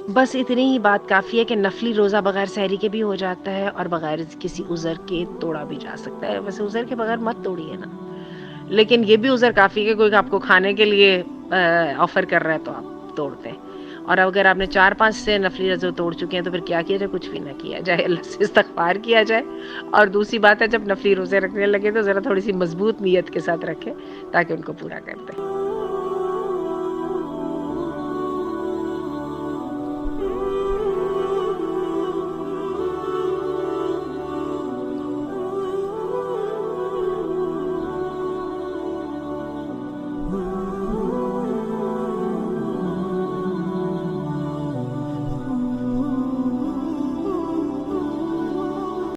बस इतनी ही बात काफ़ी है कि नफ़ली रोज़ा बगैर सहरी के भी हो जाता है और बगैर किसी उज़र के तोड़ा भी जा सकता है। वैसे उज़र के बगैर मत तोड़िए ना, लेकिन ये भी उज़र काफ़ी है, कोई आपको खाने के लिए ऑफ़र कर रहा है तो आप तोड़ दें। और अगर आपने 4-5 से नफ़ली रोज़े तोड़ चुके हैं तो फिर क्या किया जाए? कुछ भी ना किया जाए, अल्लाह से इस्तिग़फ़ार किया जाए। और दूसरी बात है, जब नफ़ली रोज़े रखने लगे तो ज़रा थोड़ी-सी मज़बूत नीयत के साथ रखें ताकि उनको पूरा कर दें।